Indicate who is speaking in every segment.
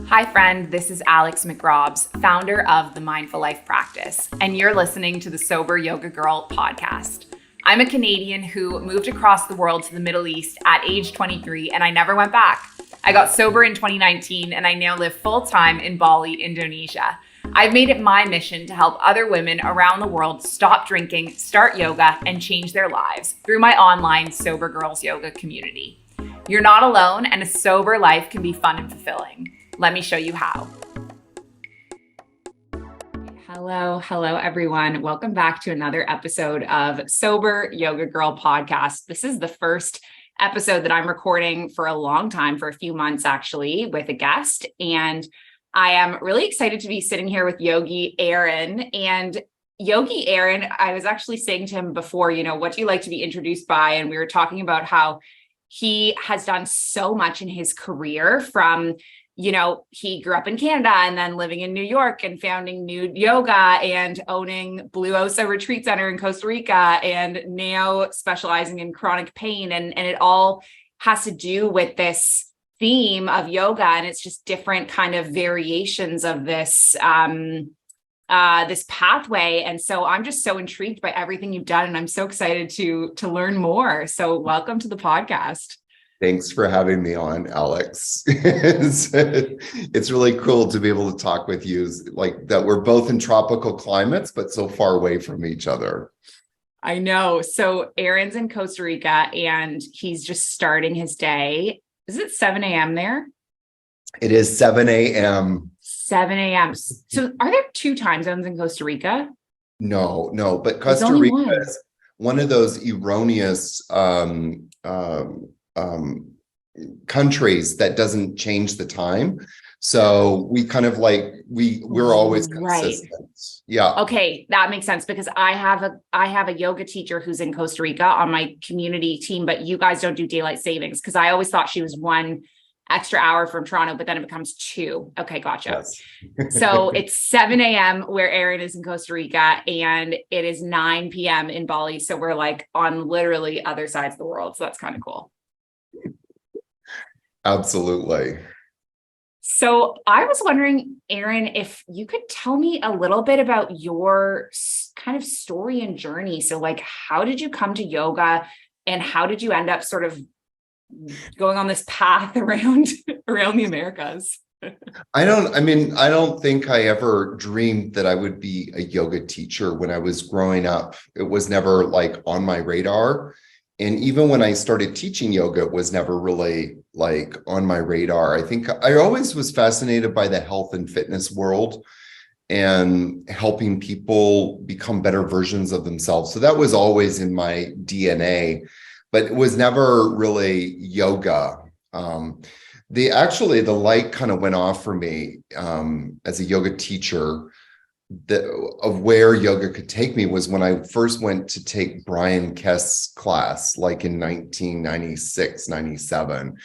Speaker 1: Hi, friend. This is Alex McRobs, founder of the Mindful Life Practice, and you're listening to the Sober Yoga Girl podcast. I'm a Canadian who moved across the world to the Middle East at age 23, and I never went back. I got sober in 2019, and I now live full-time in Bali, Indonesia. I've made it my mission to help other women around the world stop drinking, start yoga, and change their lives through my online Sober Girls Yoga community. You're not alone, and a sober life can be fun and fulfilling. Let me show you how. Hello, everyone. Welcome back to another episode of Sober Yoga Girl podcast. This is the first episode that I'm recording for a long time, for a few months actually, with a guest. And I am really excited to be sitting here with Yogi Aaron. And Yogi Aaron, I was actually saying to him before, what do you like to be introduced by? And we were talking about how he has done so much in his career from he grew up in Canada and then living in New York and founding Nude Yoga and owning Blue Osa Retreat Center in Costa Rica and now specializing in chronic pain. And it all has to do with this theme of yoga. And it's just different kind of variations of this, this pathway. And so I'm just so intrigued by everything you've done. And I'm so excited to learn more. So welcome to the podcast.
Speaker 2: Thanks for having me on, Alex. It's really cool to be able to talk with you, like that we're both in tropical climates, but so far away from each other.
Speaker 1: I know. So Aaron's in Costa Rica and he's just starting his day. Is it 7 a.m. there?
Speaker 2: It is 7 a.m.
Speaker 1: 7 a.m. So are there two time zones in Costa Rica?
Speaker 2: No, but Costa Rica is one of those erroneous countries that doesn't change the time. So we kind of like we're always consistent. Right. Yeah.
Speaker 1: Okay, that makes sense because I have a yoga teacher who's in Costa Rica on my community team, but you guys don't do daylight savings because I always thought she was 1 extra hour from Toronto, but then it becomes 2. Okay, gotcha. Yes. So it's 7 a.m. where Aaron is in Costa Rica and it is 9 p.m. in Bali. So we're like on literally other sides of the world. So that's kind of cool.
Speaker 2: Absolutely.
Speaker 1: So I was wondering, Aaron, if you could tell me a little bit about your kind of story and journey. So like, how did you come to yoga and how did you end up sort of going on this path around the Americas?
Speaker 2: I don't think I ever dreamed that I would be a yoga teacher when I was growing up. It was never like on my radar. And even when I started teaching yoga, it was never really like on my radar. I think I always was fascinated by the health and fitness world and helping people become better versions of themselves. So that was always in my DNA, but it was never really yoga. The light kind of went off for me as a yoga teacher of where yoga could take me was when I first went to take Brian Kest's class, like in 1996, 97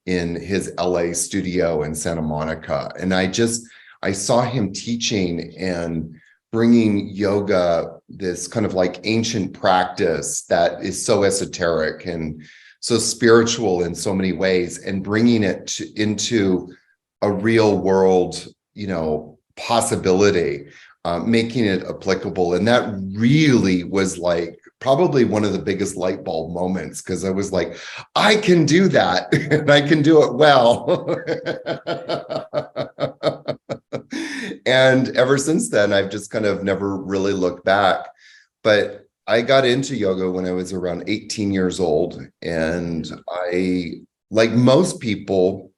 Speaker 2: in his LA studio in Santa Monica. And I saw him teaching and bringing yoga, this kind of like ancient practice that is so esoteric and so spiritual in so many ways, and bringing it into a real world, possibility. Making it applicable. And that really was like probably one of the biggest light bulb moments because I was like, I can do that and I can do it well. And ever since then, I've just kind of never really looked back. But I got into yoga when I was around 18 years old. And I, like most people,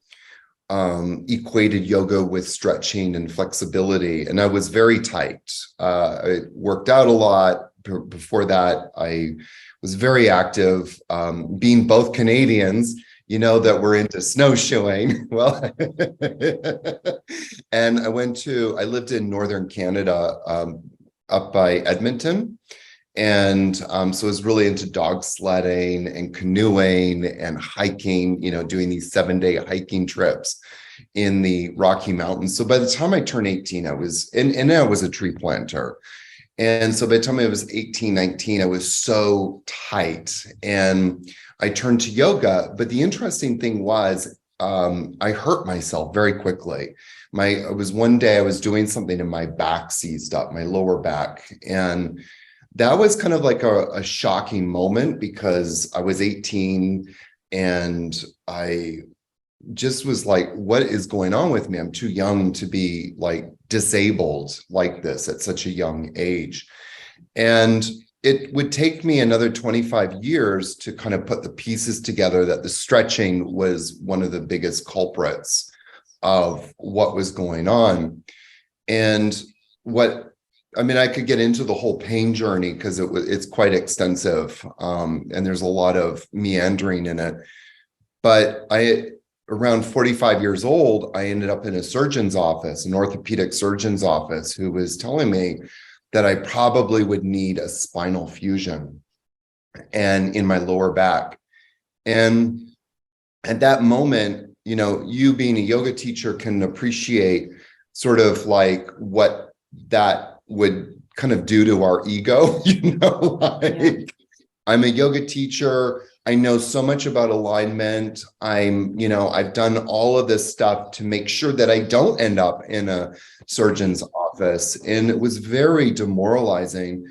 Speaker 2: equated yoga with stretching and flexibility. And I was very tight. I worked out a lot. Before that, I was very active. Being both Canadians, that we're into snowshoeing. Well, and I lived in Northern Canada, up by Edmonton. And so I was really into dog sledding and canoeing and hiking, doing these 7-day hiking trips in the Rocky Mountains. So by the time I turned 18, I was a tree planter. And so by the time I was 18, 19, I was so tight and I turned to yoga. But the interesting thing was I hurt myself very quickly. It was one day I was doing something and my back seized up, my lower back. And that was kind of like a shocking moment because I was 18 and I just was like, what is going on with me? I'm too young to be like disabled like this at such a young age. And it would take me another 25 years to kind of put the pieces together that the stretching was one of the biggest culprits of what was going on. And I could get into the whole pain journey because it's quite extensive. And there's a lot of meandering in it. But around 45 years old, I ended up in a surgeon's office, an orthopedic surgeon's office, who was telling me that I probably would need a spinal fusion and in my lower back. And at that moment, you being a yoga teacher can appreciate sort of like what that would kind of do to our ego, I'm a yoga teacher. I know so much about alignment. I've done all of this stuff to make sure that I don't end up in a surgeon's office. And it was very demoralizing.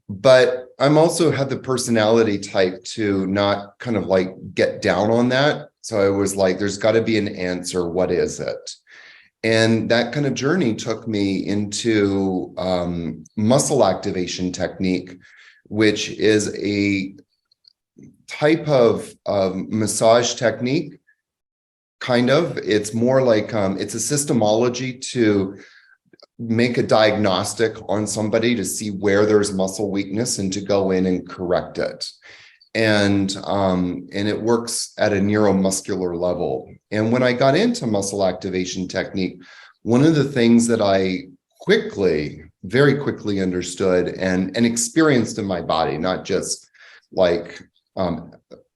Speaker 2: But I'm also had the personality type to not kind of like get down on that. So I was like, there's got to be an answer. What is it? And that kind of journey took me into muscle activation technique, which is a type of massage technique. Kind of, it's more like it's a systemology to make a diagnostic on somebody to see where there's muscle weakness and to go in and correct it. And it works at a neuromuscular level. And when I got into muscle activation technique, one of the things that I very quickly understood and experienced in my body, not just like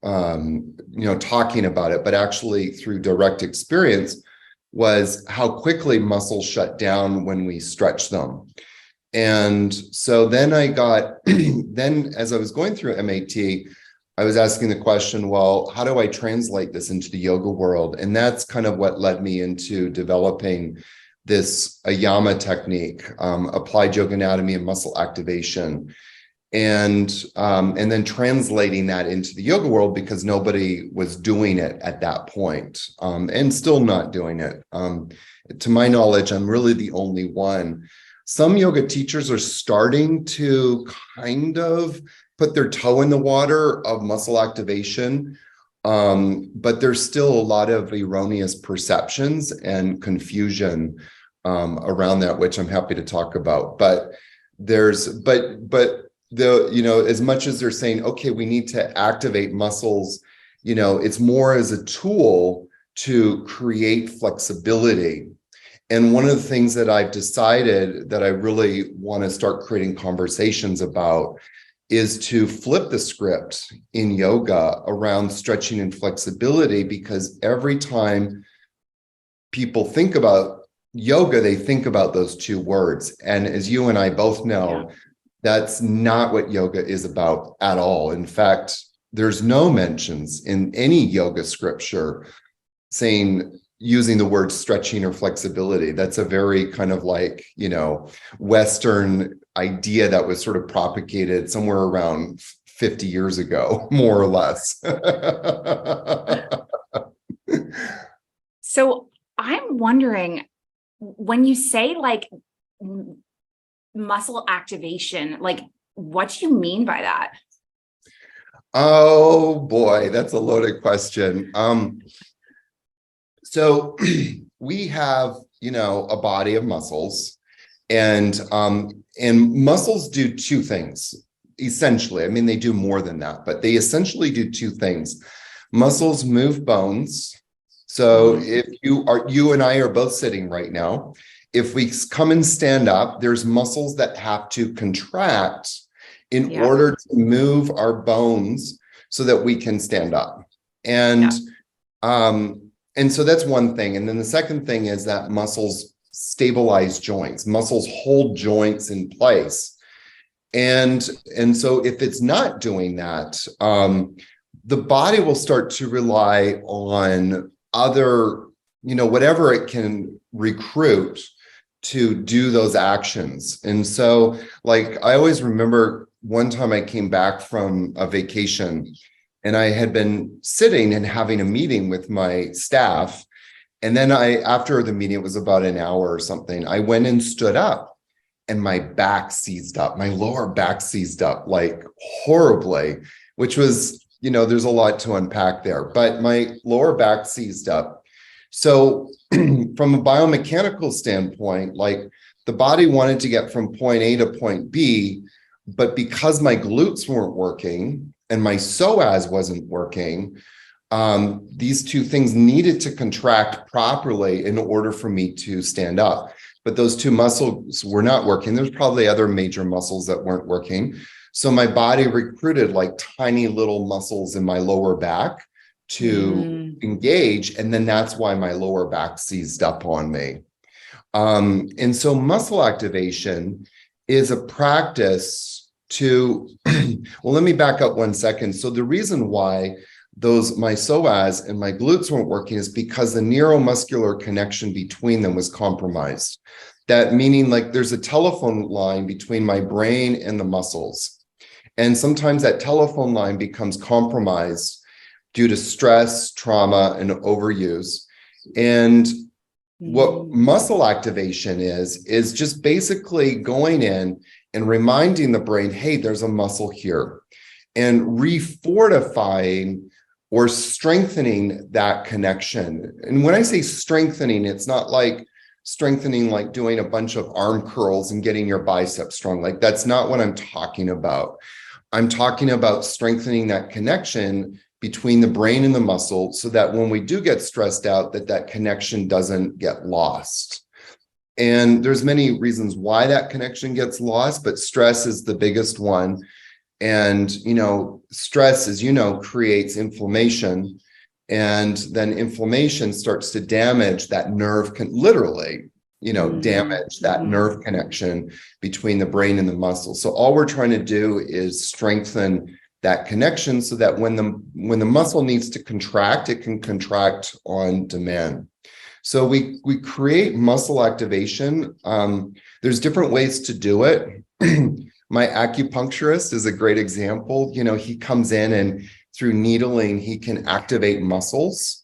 Speaker 2: talking about it, but actually through direct experience, was how quickly muscles shut down when we stretch them. And so then then as I was going through MAT, I was asking the question, well, how do I translate this into the yoga world? And that's kind of what led me into developing this Ayama technique, applied yoga anatomy and muscle activation. And then translating that into the yoga world because nobody was doing it at that point, and still not doing it. To my knowledge, I'm really the only one. Some yoga teachers are starting to kind of put their toe in the water of muscle activation, but there's still a lot of erroneous perceptions and confusion around that, which I'm happy to talk about. But as much as they're saying, okay, we need to activate muscles, it's more as a tool to create flexibility. And one of the things that I've decided that I really want to start creating conversations about is to flip the script in yoga around stretching and flexibility, because every time people think about yoga, they think about those two words. And as you and I both know, that's not what yoga is about at all. In fact, there's no mentions in any yoga scripture using the word stretching or flexibility. That's a very kind of like, Western idea that was sort of propagated somewhere around 50 years ago, more or less.
Speaker 1: So I'm wondering, when you say like muscle activation, like what do you mean by that?
Speaker 2: Oh boy, that's a loaded question. So we have, a body of muscles, and muscles do two things essentially. I mean, they do more than that, but they essentially do two things. Muscles move bones. So if you and I are both sitting right now, if we come and stand up, there's muscles that have to contract in order to move our bones so that we can stand up. And so that's one thing. And then the second thing is that muscles stabilize joints. Muscles hold joints in place. And so if it's not doing that, the body will start to rely on other, whatever it can recruit to do those actions. And so, like, I always remember one time I came back from a vacation and I had been sitting and having a meeting with my staff. And then after the meeting, it was about an hour or something, I went and stood up and my back seized up, my lower back seized up like horribly, which was, there's a lot to unpack there, but my lower back seized up. So from a biomechanical standpoint, like the body wanted to get from point A to point B, but because my glutes weren't working and my psoas wasn't working, these two things needed to contract properly in order for me to stand up. But those two muscles were not working. There's probably other major muscles that weren't working. So my body recruited like tiny little muscles in my lower back to engage. And then that's why my lower back seized up on me. And so muscle activation is a practice to, well, let me back up 1 second. So the reason why my psoas and my glutes weren't working is because the neuromuscular connection between them was compromised. That meaning, like, there's a telephone line between my brain and the muscles. And sometimes that telephone line becomes compromised due to stress, trauma, and overuse. And what muscle activation is just basically going in and reminding the brain, hey, there's a muscle here, and refortifying or strengthening that connection. And when I say strengthening, it's not like strengthening, like doing a bunch of arm curls and getting your biceps strong. Like, that's not what I'm talking about. I'm talking about strengthening that connection between the brain and the muscle so that when we do get stressed out, that connection doesn't get lost. And there's many reasons why that connection gets lost, but stress is the biggest one. And, stress, as creates inflammation, and then inflammation starts to damage that nerve, literally, damage that nerve connection between the brain and the muscle. So all we're trying to do is strengthen that connection so that when the muscle needs to contract, it can contract on demand. So we create muscle activation. There's different ways to do it. My acupuncturist is a great example. He comes in and through needling, he can activate muscles.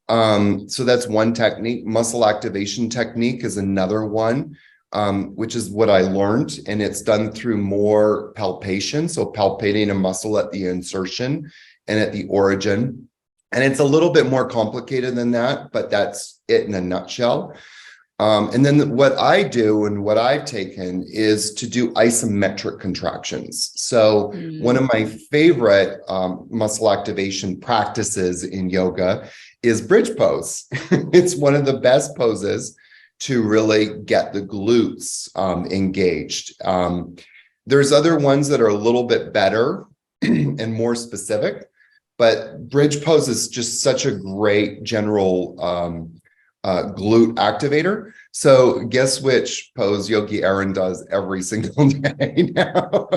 Speaker 2: So that's one technique. Muscle activation technique is another one, which is what I learned. And it's done through more palpation. So palpating a muscle at the insertion and at the origin. And it's a little bit more complicated than that, but that's it in a nutshell. And then what I do and what I've taken is to do isometric contractions. So one of my favorite muscle activation practices in yoga is bridge pose. It's one of the best poses to really get the glutes engaged. There's other ones that are a little bit better and more specific, but bridge pose is just such a great general glute activator. So guess which pose Yogi Aaron does every single day now?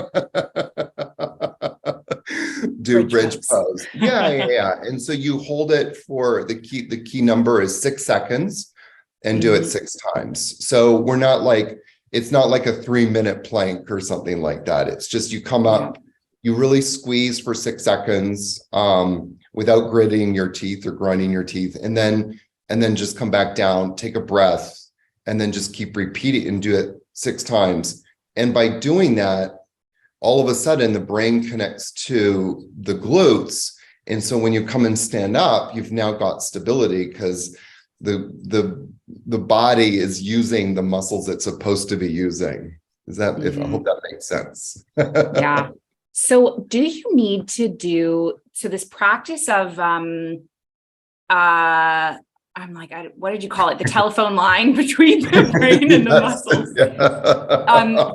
Speaker 2: Do bridge pose. Yeah. And so you hold it for the key number is 6 seconds and do it 6 times. So we're not like, it's not like a 3-minute plank or something like that. It's just you come up, you really squeeze for 6 seconds without gritting your teeth or grinding your teeth. And then just come back down, take a breath, and then just keep repeating and do it 6 times. And by doing that, all of a sudden the brain connects to the glutes. And so when you come and stand up, you've now got stability because the body is using the muscles it's supposed to be using. I hope that makes sense.
Speaker 1: Yeah. So do you need to do this practice of I'm like, what did you call it? The telephone line between the brain and the muscles.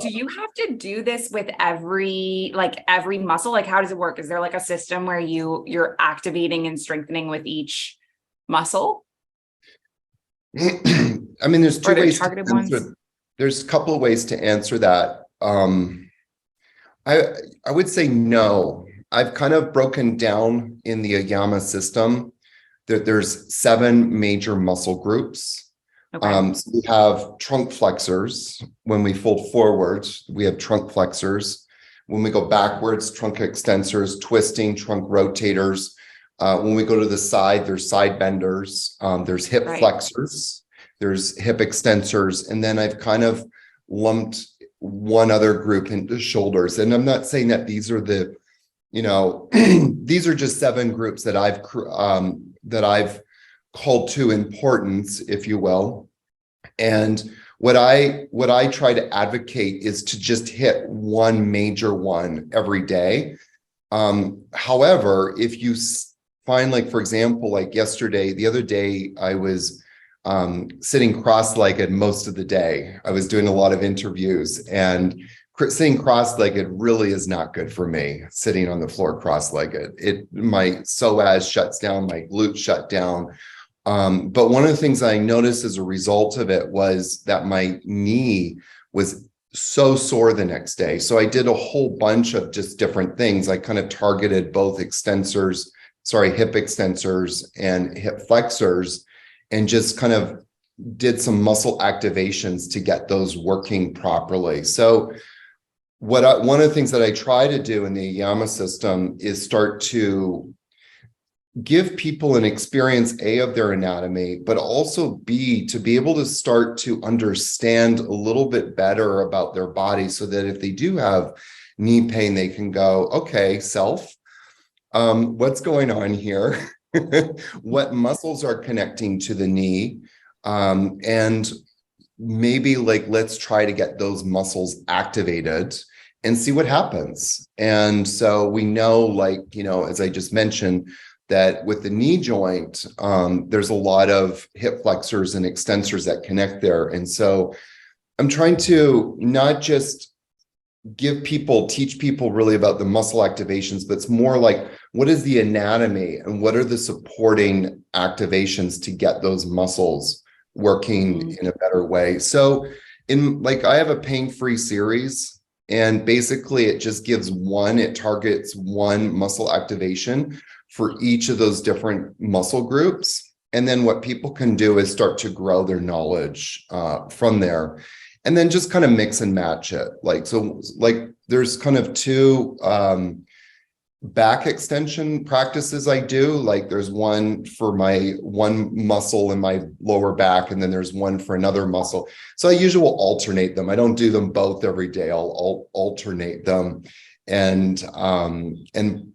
Speaker 1: Do you have to do this with every muscle? Like, how does it work? Is there like a system where you're activating and strengthening with each muscle?
Speaker 2: I mean, there's two ways to answer. There's a couple of ways to answer that. I would say no. I've kind of broken down in the Ayama system there's 7 major muscle groups.
Speaker 1: Okay.
Speaker 2: So we have trunk flexors. When we fold forwards, we have trunk flexors. When we go backwards, trunk extensors, twisting, trunk rotators. When we go to the side, there's side benders. There's hip
Speaker 1: Right.
Speaker 2: flexors. There's hip extensors. And then I've kind of lumped one other group into shoulders. And I'm not saying that these are the, these are just 7 groups that I've called to importance, if you will. And what I try to advocate is to just hit one major one every day. However, if you find, like, for example, like the other day, I was sitting cross-legged most of the day. I was doing a lot of interviews, and sitting cross-legged really is not good for me. Sitting on the floor cross-legged, my psoas shuts down, my glutes shut down. But one of the things I noticed as a result of it was that my knee was so sore the next day. So I did a whole bunch of just different things. I kind of targeted both hip extensors and hip flexors, and just kind of did some muscle activations to get those working properly. So one of the things that I try to do in the Yama system is start to give people an experience, A, of their anatomy, but also B, to be able to start to understand a little bit better about their body, so that if they do have knee pain, they can go, okay, self, what's going on here? What muscles are connecting to the knee? And maybe, like, let's try to get those muscles activated and see what happens. And so we know, like, as I just mentioned, that with the knee joint, there's a lot of hip flexors and extensors that connect there. And so I'm trying to not just teach people really about the muscle activations, but it's more like, what is the anatomy and what are the supporting activations to get those muscles working in a better way? So I have a pain-free series, and basically it targets one muscle activation for each of those different muscle groups. And then what people can do is start to grow their knowledge from there, and then just kind of mix and match it. There's kind of 2 back extension practices I do. Like, there's one for my one muscle in my lower back, and then there's one for another muscle. So I usually will alternate them. I don't do them both every day. I'll alternate them and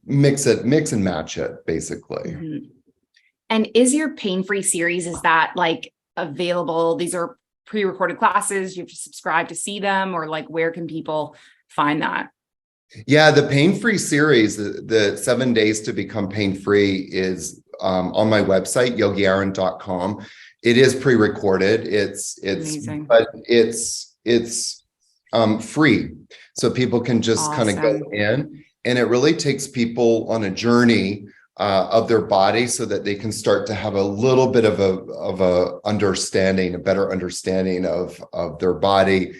Speaker 2: mix and match it, basically.
Speaker 1: Mm-hmm. And is your pain-free series, is that like available? These are pre-recorded classes. You have to subscribe to see them, or like, where can people find that?
Speaker 2: Yeah, the pain-free series, the 7 days to become pain-free, is on my website, yogiaaron.com. It is pre-recorded. It's
Speaker 1: amazing.
Speaker 2: But it's free. So people can just kind of go in, and it really takes people on a journey of their body, so that they can start to have a little bit of a better understanding of their body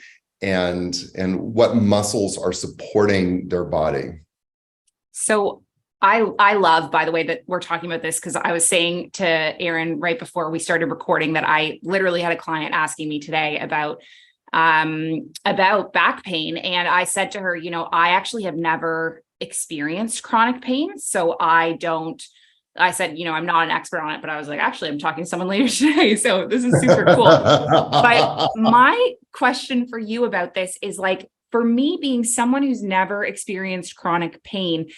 Speaker 2: and what muscles are supporting their body.
Speaker 1: So I love, by the way, that we're talking about this, because I was saying to Aaron right before we started recording that I literally had a client asking me today about back pain. And I said to her, I actually have never experienced chronic pain. So I said, I'm not an expert on it, but I was like, actually, I'm talking to someone later today. So this is super cool. But my question for you about this is, like, for me, being someone who's never experienced chronic pain,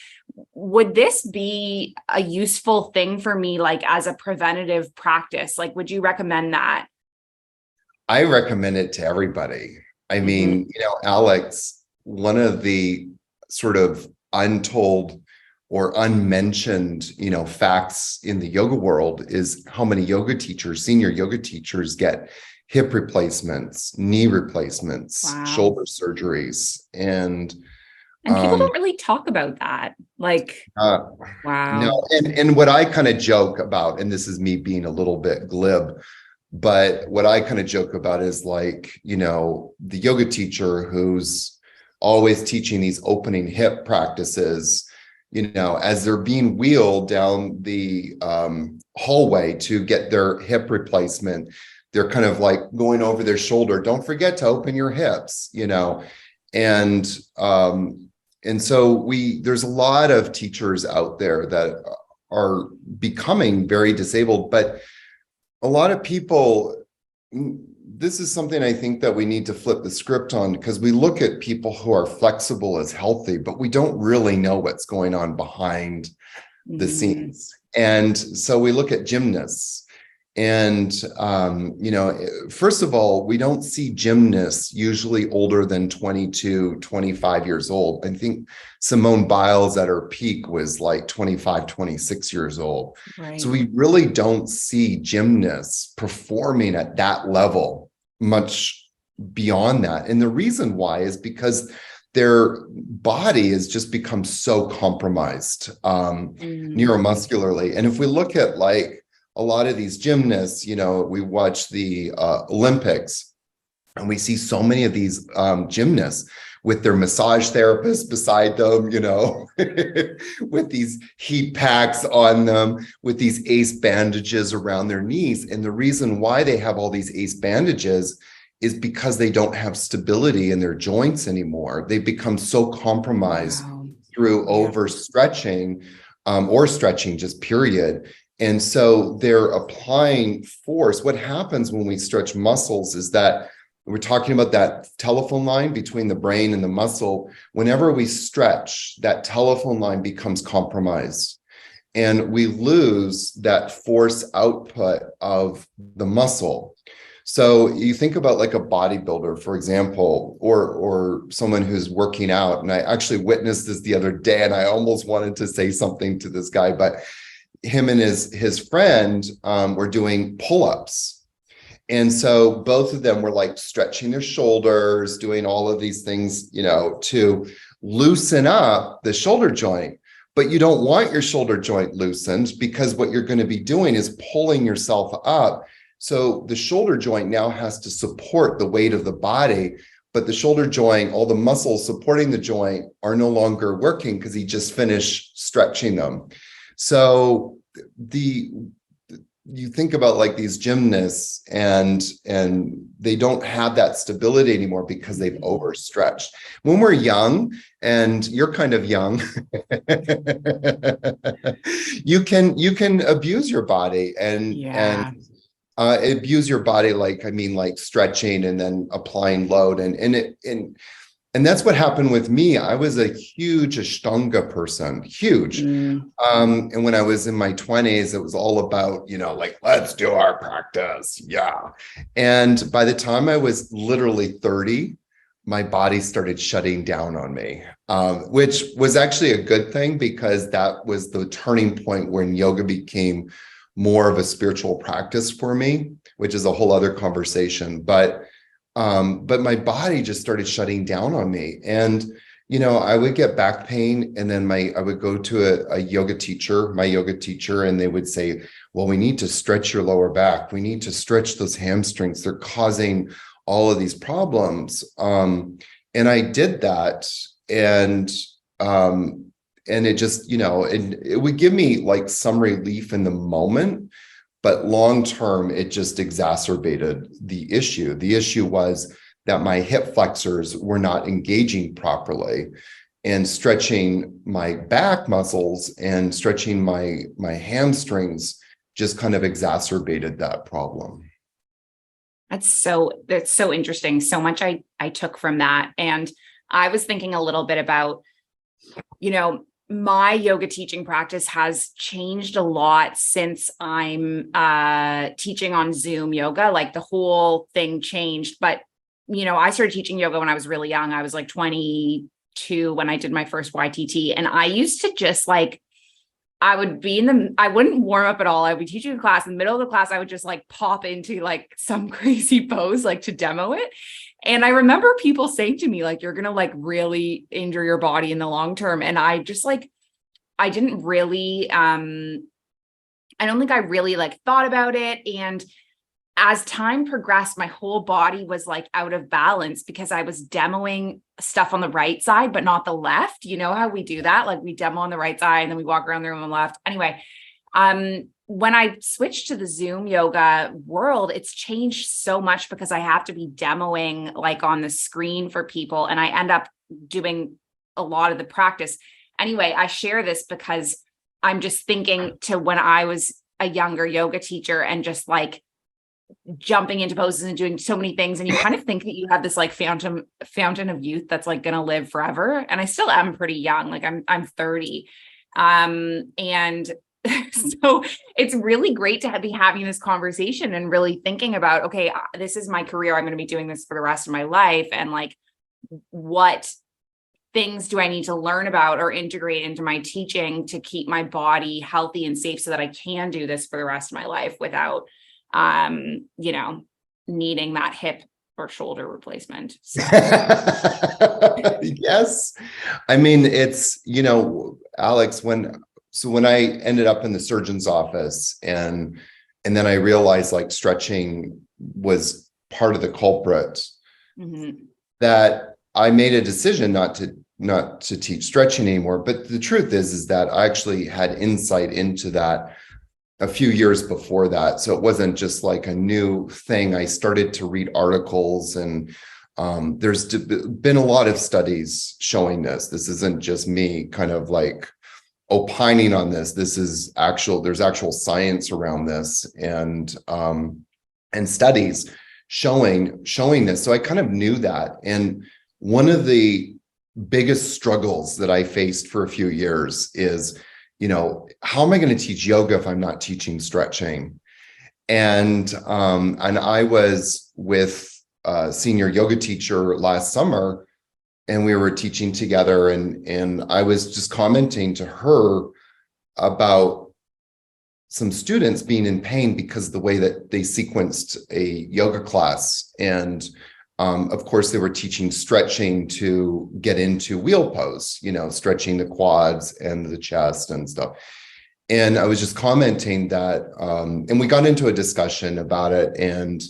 Speaker 1: would this be a useful thing for me, like, as a preventative practice? Like, would you recommend that?
Speaker 2: I recommend it to everybody. I mean, Alex, one of the sort of untold or unmentioned, facts in the yoga world is how many senior yoga teachers get hip replacements, knee replacements,
Speaker 1: Wow.
Speaker 2: shoulder surgeries. And
Speaker 1: people don't really talk about that. Like, wow.
Speaker 2: No. And what I kind of joke about, and this is me being a little bit glib, but what I kind of joke about is, like, the yoga teacher who's always teaching these opening hip practices, as they're being wheeled down the hallway to get their hip replacement, they're kind of like going over their shoulder. Don't forget to open your hips, and so there's a lot of teachers out there that are becoming very disabled, but a lot of people, this is something I think that we need to flip the script on, because we look at people who are flexible as healthy, but we don't really know what's going on behind the scenes. And so we look at gymnasts. And, first of all, we don't see gymnasts usually older than 22, 25 years old. I think Simone Biles at her peak was like 25, 26 years old.
Speaker 1: Right.
Speaker 2: So we really don't see gymnasts performing at that level much beyond that. And the reason why is because their body has just become so compromised neuromuscularly. And if we look at like a lot of these gymnasts, we watch the Olympics and we see so many of these gymnasts with their massage therapists beside them, with these heat packs on them, with these ACE bandages around their knees. And the reason why they have all these ACE bandages is because they don't have stability in their joints anymore. They become so compromised through overstretching or stretching, just period. And so they're applying force. What happens when we stretch muscles is that we're talking about that telephone line between the brain and the muscle. Whenever we stretch, that telephone line becomes compromised, and we lose that force output of the muscle. So you think about like a bodybuilder, for example, or someone who's working out. And I actually witnessed this the other day, and I almost wanted to say something to this guy, but him and his friend were doing pull-ups. And so both of them were like stretching their shoulders, doing all of these things, to loosen up the shoulder joint. But you don't want your shoulder joint loosened, because what you're going to be doing is pulling yourself up. So the shoulder joint now has to support the weight of the body, but the shoulder joint, all the muscles supporting the joint are no longer working because he just finished stretching them. So you think about like these gymnasts and they don't have that stability anymore because they've overstretched. When we're young, and you're kind of young, you can abuse your body and abuse your body, like stretching and then applying load and that's what happened with me. I was a huge Ashtanga person, huge. And when I was in my 20s, it was all about, let's do our practice. Yeah. And by the time I was literally 30, my body started shutting down on me, which was actually a good thing, because that was the turning point when yoga became more of a spiritual practice for me, which is a whole other conversation. But my body just started shutting down on me. And, I would get back pain, and then I would go to my yoga teacher, and they would say, well, we need to stretch your lower back. We need to stretch those hamstrings. They're causing all of these problems. And I did that, and it just, and it would give me like some relief in the moment. But long term, it just exacerbated the issue. The issue was that my hip flexors were not engaging properly, and stretching my back muscles and stretching my hamstrings just kind of exacerbated that problem.
Speaker 1: That's so interesting. So much I took from that. And I was thinking a little bit about, my yoga teaching practice has changed a lot since I'm teaching on Zoom yoga. Like the whole thing changed. But, I started teaching yoga when I was really young. I was like 22 when I did my first YTT. And I used to just I wouldn't warm up at all. I would be teaching a class. In the middle of the class, I would just pop into some crazy pose, to demo it. And I remember people saying to me, you're going to really injure your body in the long term. And I just I didn't really, I don't think I really thought about it. And as time progressed, my whole body was like out of balance because I was demoing stuff on the right side, but not the left. You know how we do that? Like we demo on the right side and then we walk around the room on the left. Anyway, when I switched to the Zoom yoga world, it's changed so much because I have to be demoing like on the screen for people, and I end up doing a lot of the practice. Anyway, I share this because I'm just thinking to when I was a younger yoga teacher and just like jumping into poses and doing so many things, and you kind of think that you have this like fountain of youth that's like going to live forever. And I still am pretty young, like I'm 30. And so it's really great to be having this conversation and really thinking about, okay, this is my career. I'm going to be doing this for the rest of my life. And like, what things do I need to learn about or integrate into my teaching to keep my body healthy and safe so that I can do this for the rest of my life without, needing that hip or shoulder replacement. So.
Speaker 2: Yes. I mean, it's, Alex, when I ended up in the surgeon's office and then I realized like stretching was part of the culprit, that I made a decision not to teach stretching anymore. But the truth is that I actually had insight into that a few years before that. So it wasn't just like a new thing. I started to read articles, and there's been a lot of studies showing this. This isn't just me kind of like opining on this. There's actual science around this, and studies showing this. So I kind of knew that. And one of the biggest struggles that I faced for a few years is, how am I going to teach yoga if I'm not teaching stretching? And I was with a senior yoga teacher last summer, and we were teaching together, and I was just commenting to her about some students being in pain because of the way that they sequenced a yoga class. And of course, they were teaching stretching to get into wheel pose, stretching the quads and the chest and stuff. And I was just commenting that, and we got into a discussion about it. And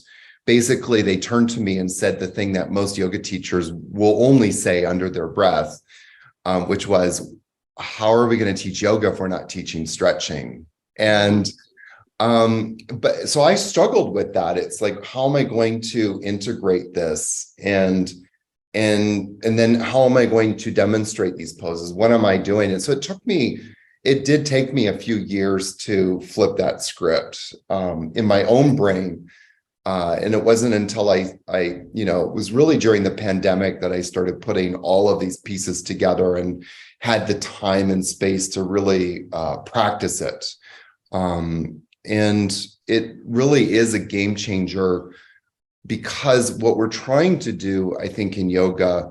Speaker 2: basically, they turned to me and said the thing that most yoga teachers will only say under their breath, which was, how are we going to teach yoga if we're not teaching stretching? And but so I struggled with that. It's like, how am I going to integrate this? And then how am I going to demonstrate these poses? What am I doing? And so it did take me a few years to flip that script in my own brain. And it wasn't until it was really during the pandemic that I started putting all of these pieces together and had the time and space to really practice it. And it really is a game changer, because what we're trying to do, I think, in yoga,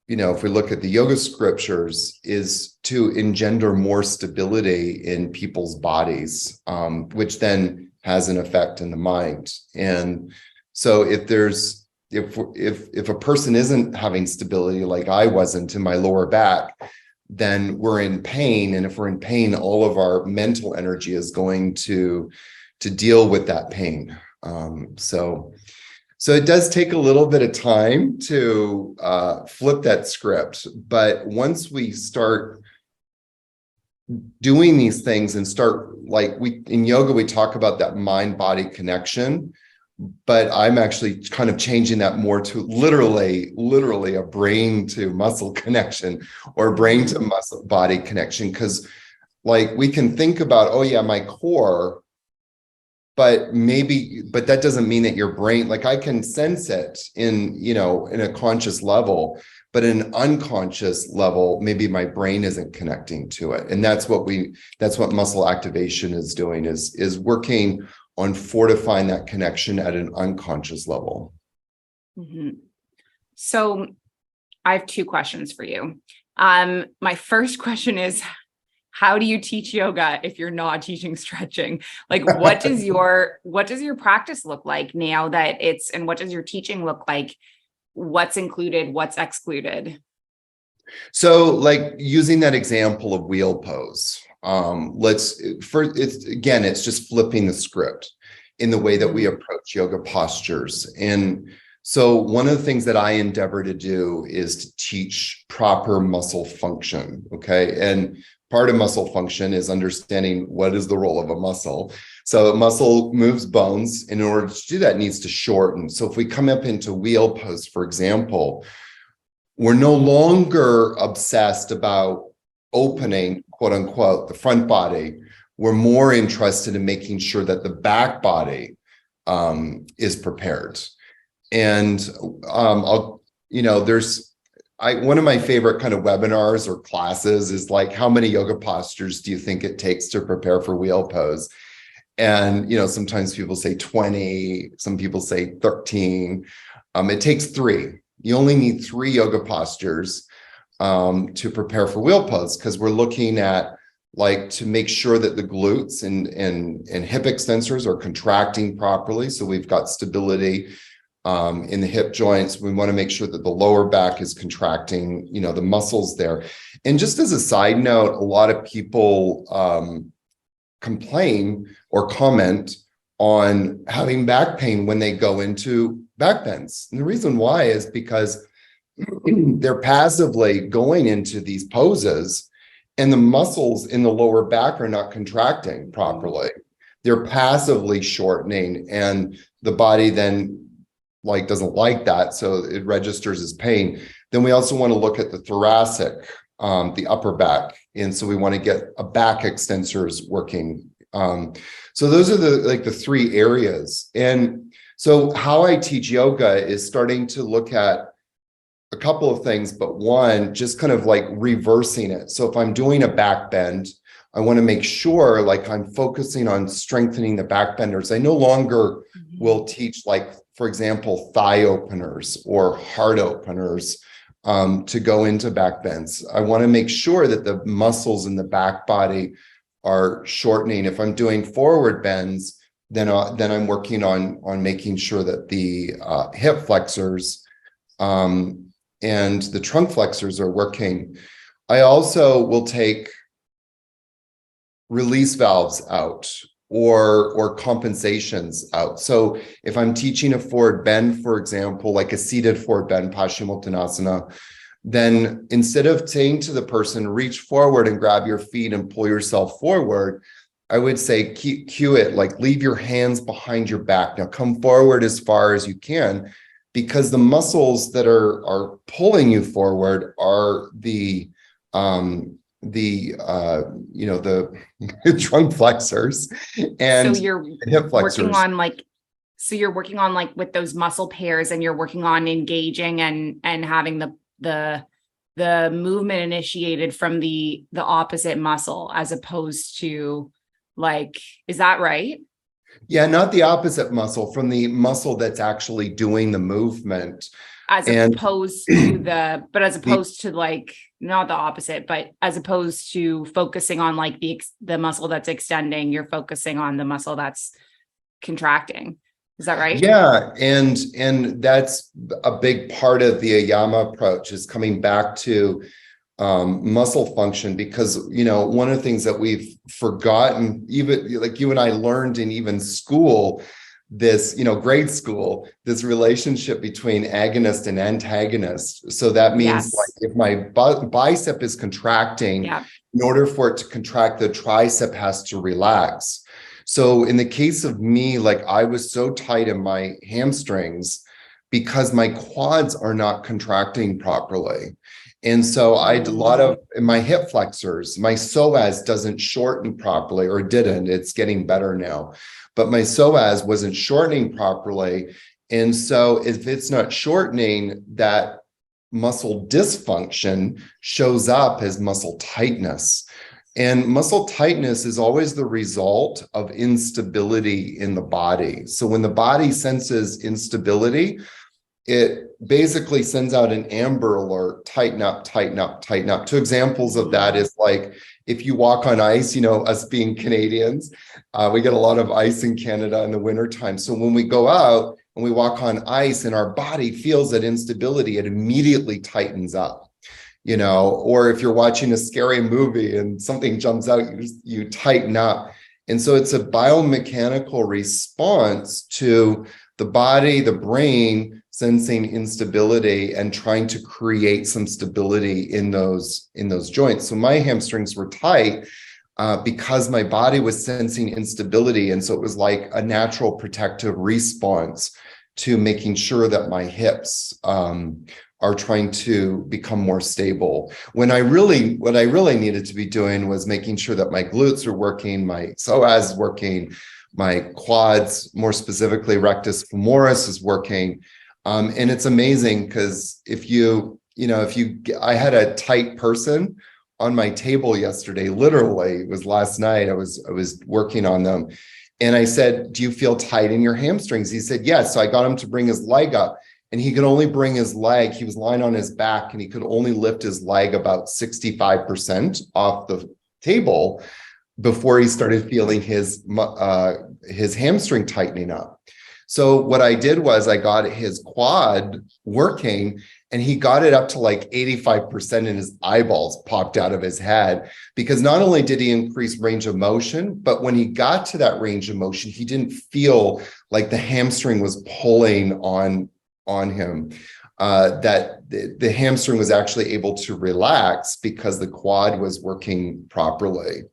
Speaker 2: if we look at the yoga scriptures, is to engender more stability in people's bodies, which then has an effect in the mind. And so if a person isn't having stability, like I wasn't in my lower back, then we're in pain. And if we're in pain, all of our mental energy is going to deal with that pain. So it does take a little bit of time to flip that script. But once we start doing these things and in yoga, we talk about that mind-body connection, but I'm actually kind of changing that more to literally a brain to muscle connection, or brain to muscle body connection. Because like we can think about, oh yeah, my core, but that doesn't mean that your brain, like I can sense it in a conscious level, but in an unconscious level, maybe my brain isn't connecting to it. And that's what muscle activation is doing, is working on fortifying that connection at an unconscious level.
Speaker 1: Mm-hmm. So I have two questions for you. My first question is, how do you teach yoga if you're not teaching stretching? Like, what does your practice look like now that and what does your teaching look like? What's included, what's excluded?
Speaker 2: So like using that example of wheel pose, it's just flipping the script. in the way that we approach yoga postures. And so one of the things that I endeavor to do is to teach proper muscle function. Okay. And part of muscle function is understanding what is the role of a muscle. So a muscle moves bones, and in order to do that, it needs to shorten. So if we come up into wheel pose, for example, we're no longer obsessed about opening, quote unquote, the front body. We're more interested in making sure that the back body is prepared. And one of my favorite kind of webinars or classes is like, how many yoga postures do you think it takes to prepare for wheel pose? And, sometimes people say 20, some people say 13. It takes 3. You only need 3 yoga postures to prepare for wheel pose, because we're looking at to make sure that the glutes and hip extensors are contracting properly. So we've got stability in the hip joints. We want to make sure that the lower back is contracting, the muscles there. And just as a side note, a lot of people complain or comment on having back pain when they go into back bends. And the reason why is because they're passively going into these poses and the muscles in the lower back are not contracting properly. They're passively shortening, and the body then doesn't like that, so it registers as pain. Then we also want to look at the thoracic, the upper back, and so we want to get a back extensors working. So those are the 3 areas. And so how I teach yoga is starting to look at a couple of things, but one, just kind of reversing it. So if I'm doing a back bend, I want to make sure I'm focusing on strengthening the back benders. I no longer will teach for example, thigh openers or heart openers to go into back bends. I want to make sure that the muscles in the back body are shortening. If I'm doing forward bends, then I'm working on making sure that the hip flexors and the trunk flexors are working. I also will take release valves out or compensations out. So if I'm teaching a forward bend, for example, like a seated forward bend, Paschimottanasana, then instead of saying to the person, reach forward and grab your feet and pull yourself forward, I would say, cue it, leave your hands behind your back. Now come forward as far as you can, because the muscles that are pulling you forward are the trunk flexors and
Speaker 1: so you're
Speaker 2: hip flexors.
Speaker 1: You're working on with those muscle pairs, and you're working on engaging and having the movement initiated from the opposite muscle, as opposed to is that right?
Speaker 2: Yeah, not the opposite muscle, from the muscle that's actually doing the movement.
Speaker 1: As opposed to not the opposite, but as opposed to focusing on the muscle that's extending, you're focusing on the muscle that's contracting. Is that right?
Speaker 2: Yeah, and that's a big part of the Ayama approach, is coming back to muscle function, because one of the things that we've forgotten, even you and I learned in even school, this grade school, this relationship between agonist and antagonist. So that means if my bicep is contracting, in order for it to contract, the tricep has to relax. So in the case of me, I was so tight in my hamstrings because my quads are not contracting properly. And so I had a lot of, in my hip flexors, my psoas doesn't shorten properly, or didn't. It's getting better now. But my psoas wasn't shortening properly. And so if it's not shortening, that muscle dysfunction shows up as muscle tightness. And muscle tightness is always the result of instability in the body. So when the body senses instability, it basically sends out an amber alert, tighten up, tighten up, tighten up. 2 examples of that is if you walk on ice, us being Canadians, we get a lot of ice in Canada in the wintertime. So when we go out and we walk on ice and our body feels that instability, it immediately tightens up, or if you're watching a scary movie and something jumps out, you tighten up. And so it's a biomechanical response to the body, the brain sensing instability and trying to create some stability in those joints. So my hamstrings were tight because my body was sensing instability. And so it was like a natural protective response to making sure that my hips are trying to become more stable. What I really needed to be doing was making sure that my glutes are working, my psoas is working, my quads, more specifically rectus femoris, is working. And it's amazing because I had a tight person on my table yesterday. Literally, it was last night. I was working on them, and I said, "Do you feel tight in your hamstrings?" He said, "Yes." So I got him to bring his leg up, and he could only bring his leg. He was lying on his back, and he could only lift his leg about 65% off the table before he started feeling his hamstring tightening up. So what I did was I got his quad working, and he got it up to like 85%, and his eyeballs popped out of his head, because not only did he increase range of motion, but when he got to that range of motion, he didn't feel like the hamstring was pulling on him. That the hamstring was actually able to relax because the quad was working properly.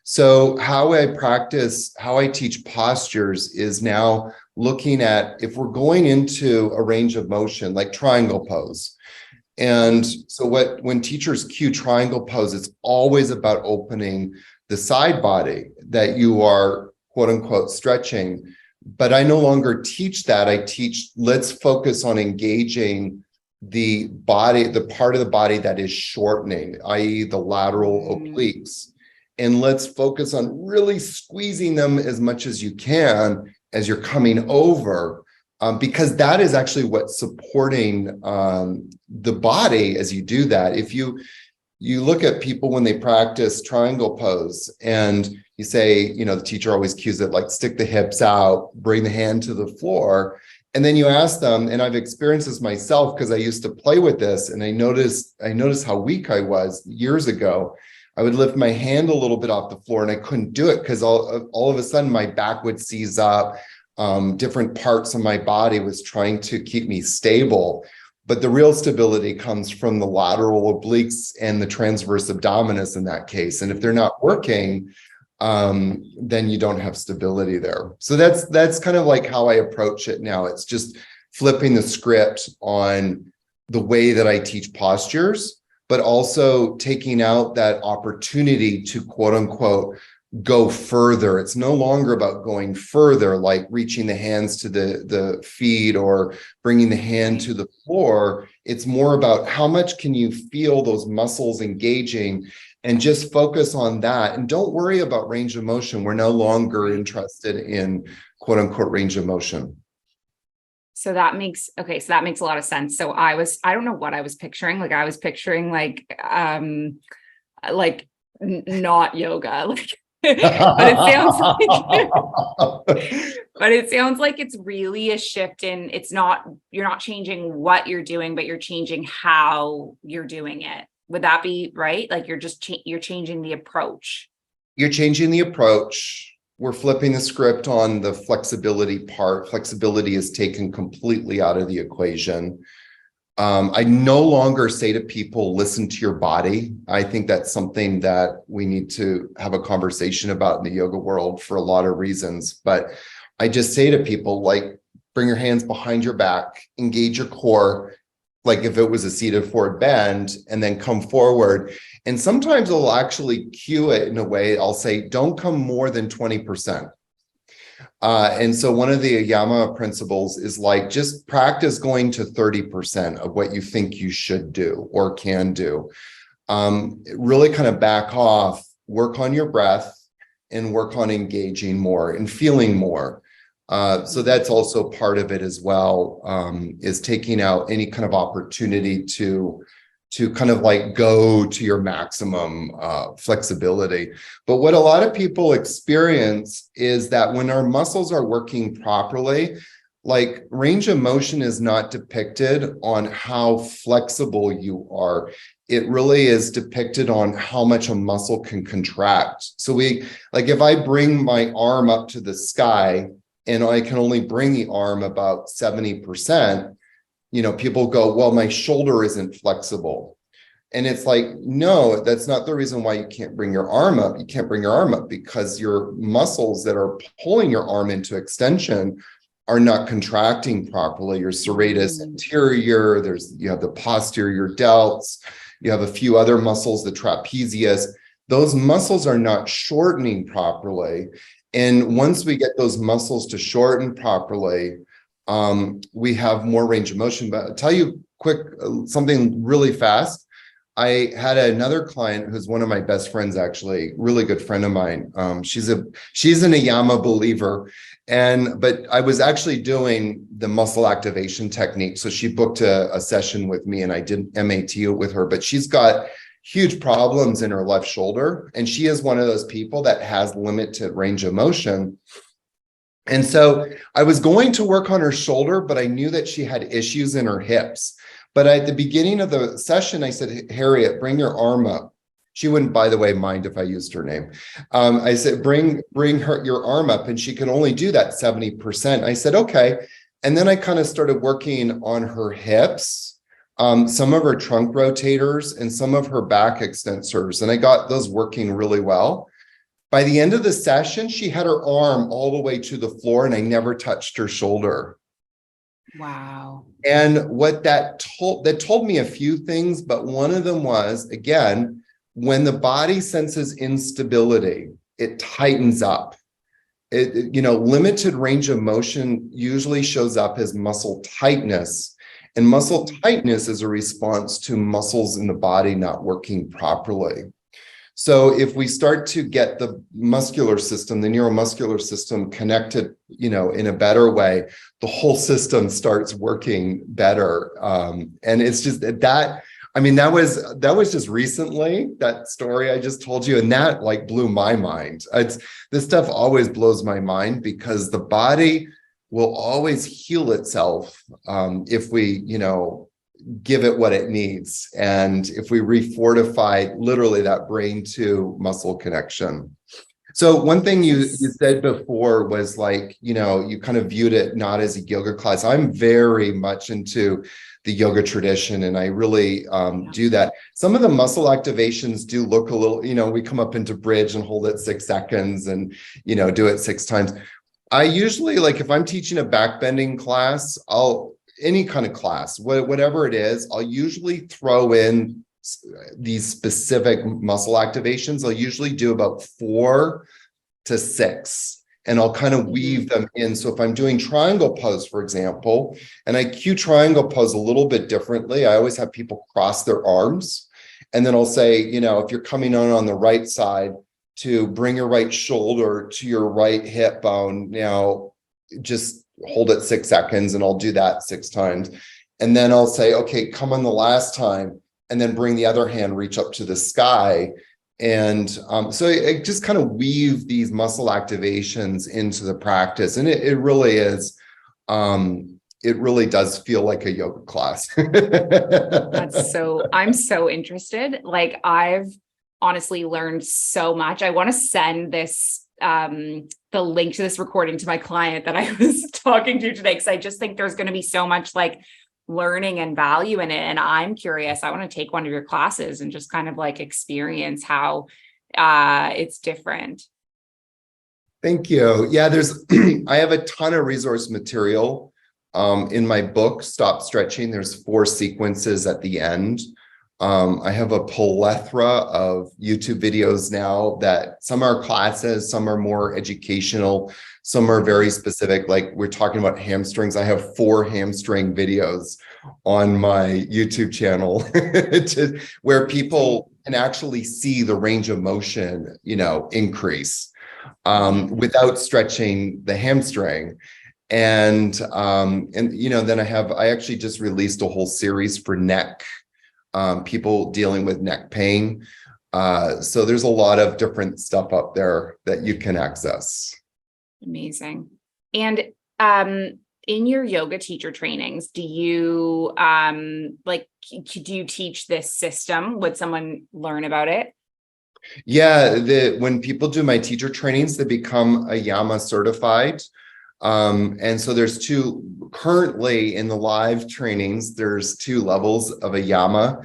Speaker 2: So how I teach postures is now looking at, if we're going into a range of motion, like triangle pose. And so when teachers cue triangle pose, it's always about opening the side body that you are, quote unquote, stretching. But I no longer teach that. I teach, let's focus on engaging the body, the part of the body that is shortening, i.e. the lateral obliques. And let's focus on really squeezing them as much as you can as you're coming over, because that is actually what's supporting the body as you do that. If you look at people when they practice triangle pose, and you say, the teacher always cues it like, stick the hips out, bring the hand to the floor. And then you ask them, and I've experienced this myself because I used to play with this, and I noticed how weak I was years ago. I would lift my hand a little bit off the floor, and I couldn't do it because all of a sudden my back would seize up. Different parts of my body was trying to keep me stable. But the real stability comes from the lateral obliques and the transverse abdominis in that case. And if they're not working, then you don't have stability there. So that's kind of like how I approach it now. It's just flipping the script on the way that I teach postures, but also taking out that opportunity to, quote unquote, go further. It's no longer about going further, like reaching the hands to the feet or bringing the hand to the floor. It's more about how much can you feel those muscles engaging, and just focus on that. And don't worry about range of motion. We're no longer interested in, quote unquote, range of motion.
Speaker 1: So that makes a lot of sense. So I don't know what I was picturing. Like I was picturing not yoga, like, but it sounds like it's really a shift in, you're not changing what you're doing, but you're changing how you're doing it. Would that be right? Like you're changing the approach.
Speaker 2: You're changing the approach. We're flipping the script on the flexibility part. Flexibility is taken completely out of the equation. I no longer say to people, listen to your body. I think that's something that we need to have a conversation about in the yoga world for a lot of reasons. But I just say to people, like, bring your hands behind your back, engage your core, like if it was a seated forward bend, and then come forward. And sometimes I'll actually cue it in a way. I'll say, don't come more than 20%. And so one of the Yama principles is like, just practice going to 30% of what you think you should do or can do. Really kind of back off, work on your breath, and work on engaging more and feeling more. So that's also part of it as well, is taking out any kind of opportunity to kind of like go to your maximum flexibility. But what a lot of people experience is that when our muscles are working properly, like range of motion is not depicted on how flexible you are. it really is depicted on how much a muscle can contract. So if I bring my arm up to the sky and I can only bring the arm about 70%, people go, well, my shoulder isn't flexible. And it's like, no, that's not the reason why you can't bring your arm up. You can't bring your arm up because your muscles that are pulling your arm into extension are not contracting properly. Your serratus anterior, you have the posterior delts, you have a few other muscles, the trapezius. Those muscles are not shortening properly. And once we get those muscles to shorten properly, we have more range of motion. But I'll tell you something really fast. I had another client who's one of my best friends, actually, really good friend of mine. She's an Ayama believer. But I was actually doing the muscle activation technique. So she booked a session with me and I did MAT with her, but she's got huge problems in her left shoulder. And she is one of those people that has limited range of motion. And so I was going to work on her shoulder, but I knew that she had issues in her hips. But at the beginning of the session, I said, Harriet, bring your arm up. She wouldn't, by the way, mind if I used her name. I said, bring your arm up. And she could only do that 70%. I said, okay. And then I kind of started working on her hips, some of her trunk rotators and some of her back extensors. And I got those working really well. By the end of the session, she had her arm all the way to the floor and I never touched her shoulder.
Speaker 1: Wow.
Speaker 2: And what that told me a few things, but one of them was, again, when the body senses instability, it tightens up. Limited range of motion usually shows up as muscle tightness. And muscle tightness is a response to muscles in the body not working properly. So if we start to get the muscular system, the neuromuscular system connected, in a better way, the whole system starts working better. And it's just that, that was just recently, that story I just told you, and that blew my mind. This stuff always blows my mind because the body will always heal itself if we, give it what it needs. And if we refortify literally that brain to muscle connection. So one thing you said before was you kind of viewed it not as a yoga class. I'm very much into the yoga tradition and I really do that. Some of the muscle activations do look a little, we come up into bridge and hold it 6 seconds and, do it 6 times. I usually if I'm teaching a backbending class, any kind of class, whatever it is, I'll usually throw in these specific muscle activations. I'll usually do about 4 to 6, and I'll kind of weave them in. So if I'm doing triangle pose, for example, and I cue triangle pose a little bit differently, I always have people cross their arms. And then I'll say, if you're coming on the right side, to bring your right shoulder to your right hip bone. Now, just hold it 6 seconds and I'll do that 6 times. And then I'll say, okay, come on the last time and then bring the other hand, reach up to the sky. And so it just kind of weave these muscle activations into the practice. And it really is, it really does feel like a yoga class.
Speaker 1: I'm so interested. I've honestly learned so much. I want to send this the link to this recording to my client that I was talking to today, because I just think there's going to be so much learning and value in it. And I'm curious, I want to take one of your classes and just kind of experience how it's different.
Speaker 2: Thank you. Yeah, I have a ton of resource material in my book, Stop Stretching. There's 4 sequences at the end. I have a plethora of YouTube videos now that some are classes, some are more educational, some are very specific. We're talking about hamstrings. I have 4 hamstring videos on my YouTube channel where people can actually see the range of motion, increase without stretching the hamstring. And then I actually just released a whole series for neck. People dealing with neck pain. So there's a lot of different stuff up there that you can access.
Speaker 1: Amazing. And in your yoga teacher trainings, do you do you teach this system? Would someone learn about it?
Speaker 2: Yeah, when people do my teacher trainings, they become a Yama certified. And so there's currently in the live trainings, there's 2 levels of a Yama,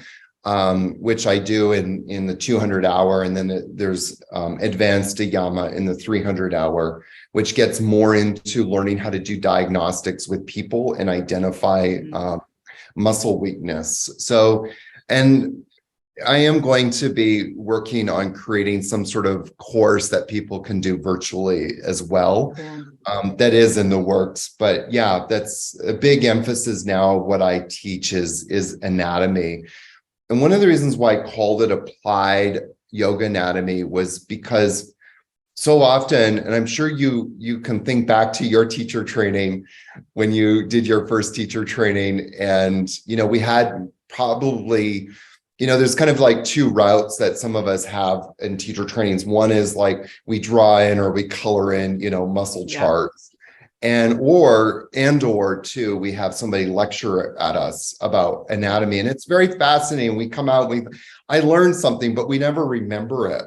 Speaker 2: which I do in the 200 hour. And then there's advanced Yama in the 300 hour, which gets more into learning how to do diagnostics with people and identify muscle weakness. So, and I am going to be working on creating some sort of course that people can do virtually as well. That is in the works, but yeah, that's a big emphasis now. What I teach is anatomy. And one of the reasons why I called it applied yoga anatomy was because so often, and I'm sure you can think back to your teacher training when you did your first teacher training, and we had probably there's kind of like 2 routes that some of us have in teacher trainings. One is like we draw in or we color in, muscle charts. Or 2, we have somebody lecture at us about anatomy. And it's very fascinating. We come out, I learned something, but we never remember it.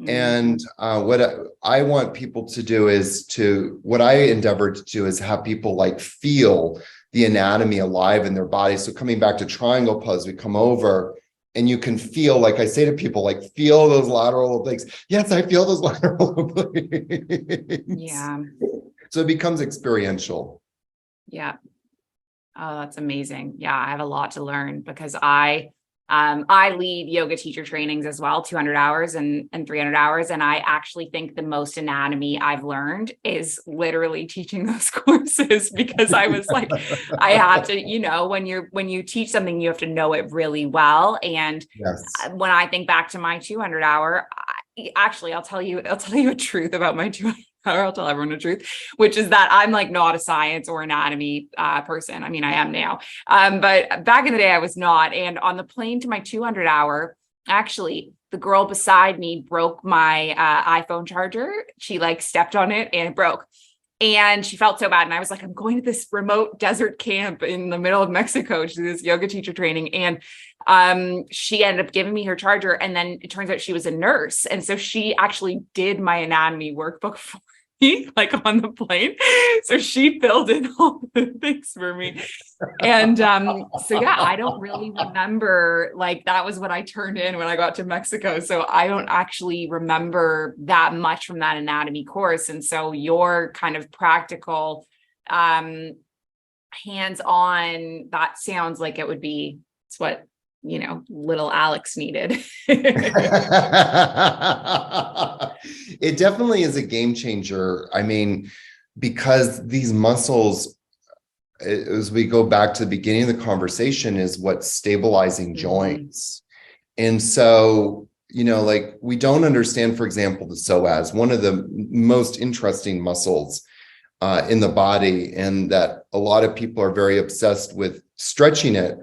Speaker 2: And what I want people to do what I endeavor to do is have people like feel the anatomy alive in their body. So coming back to triangle pose, we come over and you can feel, like I say to people, like, feel those lateral obliques. Yes, I feel those lateral obliques.
Speaker 1: Yeah.
Speaker 2: So it becomes experiential.
Speaker 1: Yeah. Oh, that's amazing. Yeah, I have a lot to learn because I lead yoga teacher trainings as well, 200 hours and 300 hours. And I actually think the most anatomy I've learned is literally teaching those courses, because I was like, I had to, when you teach something, you have to know it really well. And
Speaker 2: Yes.
Speaker 1: When I think back to my 200 hour, I'll tell you a truth about my 200 hour. I'll tell everyone the truth, which is that I'm like not a science or anatomy person. I mean, I am now. But back in the day I was not. And on the plane to my 200 hour, actually the girl beside me broke my iPhone charger. She like stepped on it and it broke. And she felt so bad. And I was like, I'm going to this remote desert camp in the middle of Mexico to do this yoga teacher training. And she ended up giving me her charger. And then it turns out she was a nurse. And so she actually did my anatomy workbook for me, like on the plane. So she filled in all the things for me. And so yeah, I don't really remember, like that was what I turned in when I got to Mexico. So I don't actually remember that much from that anatomy course. And so your kind of practical, hands-on, that sounds like it's what, little Alex needed.
Speaker 2: It definitely is a game changer. I mean, because these muscles, as we go back to the beginning of the conversation, is what's stabilizing joints. And so, like we don't understand, for example, the psoas, one of the most interesting muscles in the body, and that a lot of people are very obsessed with stretching it.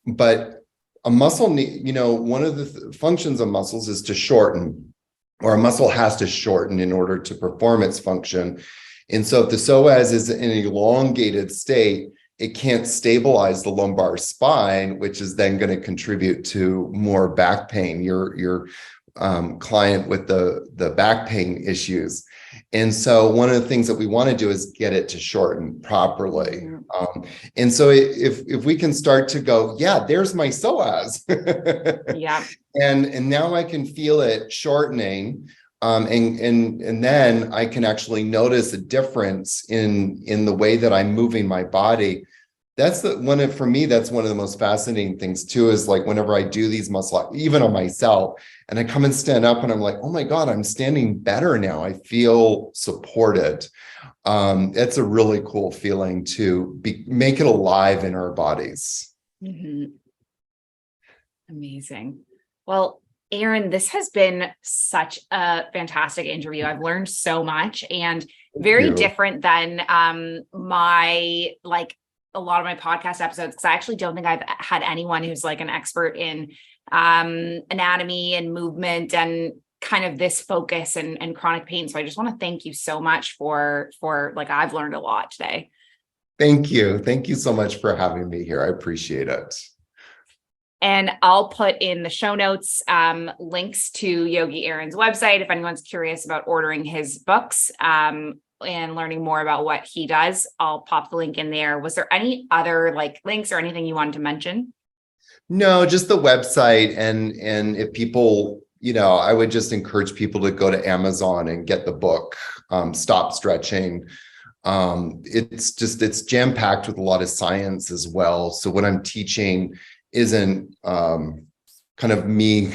Speaker 2: But a muscle, one of the functions of muscles is to shorten, or a muscle has to shorten in order to perform its function. And so if the psoas is in an elongated state, it can't stabilize the lumbar spine, which is then going to contribute to more back pain, your client with the back pain issues. And so one of the things that we want to do is get it to shorten properly. And so if we can start to go, yeah, there's my psoas.
Speaker 1: Yeah.
Speaker 2: And now I can feel it shortening. And then I can actually notice a difference in the way that I'm moving my body. That's for me, that's one of the most fascinating things too, is like whenever I do these muscle, even on myself, and I come and stand up and I'm like, oh my God, I'm standing better now. I feel supported. It's a really cool feeling to make it alive in our bodies.
Speaker 1: Mm-hmm. Amazing. Well, Aaron, this has been such a fantastic interview. I've learned so much, and very different than a lot of my podcast episodes, because I actually don't think I've had anyone who's like an expert in anatomy and movement and kind of this focus and chronic pain. So I just want to thank you so much for like, I've learned a lot today.
Speaker 2: Thank you. Thank you so much for having me here. I appreciate it.
Speaker 1: And I'll put in the show notes links to Yogi Aaron's website if anyone's curious about ordering his books and learning more about what he does. I'll pop the link in there. Was there any other like links or anything you wanted to mention?
Speaker 2: No, just the website, and if people, I would just encourage people to go to Amazon and get the book, Stop Stretching. It's jam-packed with a lot of science as well. So what I'm teaching isn't kind of me,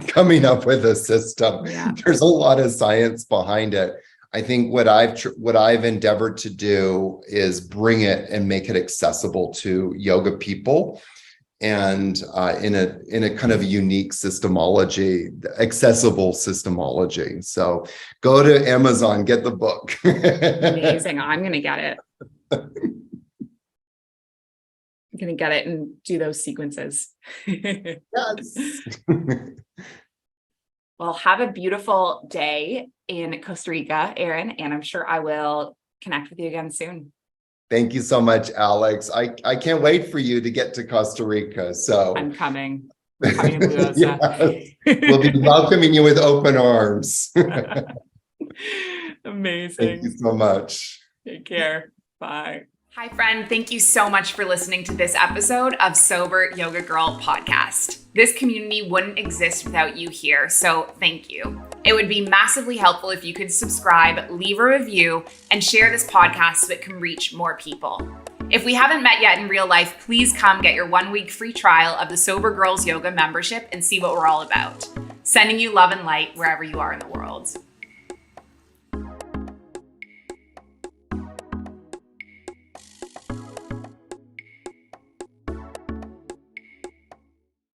Speaker 2: coming up with a system.
Speaker 1: Yeah.
Speaker 2: There's a lot of science behind it. I think what I've endeavored to do is bring it and make it accessible to yoga people, and in a kind of unique systemology, accessible systemology. So go to Amazon, get the book.
Speaker 1: Amazing. I'm going to get it. I'm going to get it and do those sequences.
Speaker 2: Yes.
Speaker 1: Well, have a beautiful day in Costa Rica, Aaron, and I'm sure I will connect with you again soon.
Speaker 2: Thank you so much, Alex. I can't wait for you to get to Costa Rica. So
Speaker 1: I'm coming. I'm coming to Blue Osa.
Speaker 2: Yes. We'll be welcoming you with open arms.
Speaker 1: Amazing.
Speaker 2: Thank you so much.
Speaker 1: Take care. Bye. Hi, friend. Thank you so much for listening to this episode of Sober Yoga Girl podcast. This community wouldn't exist without you here, so thank you. It would be massively helpful if you could subscribe, leave a review, and share this podcast so it can reach more people. If we haven't met yet in real life, please come get your 1-week free trial of the Sober Girls Yoga membership and see what we're all about. Sending you love and light wherever you are in the world.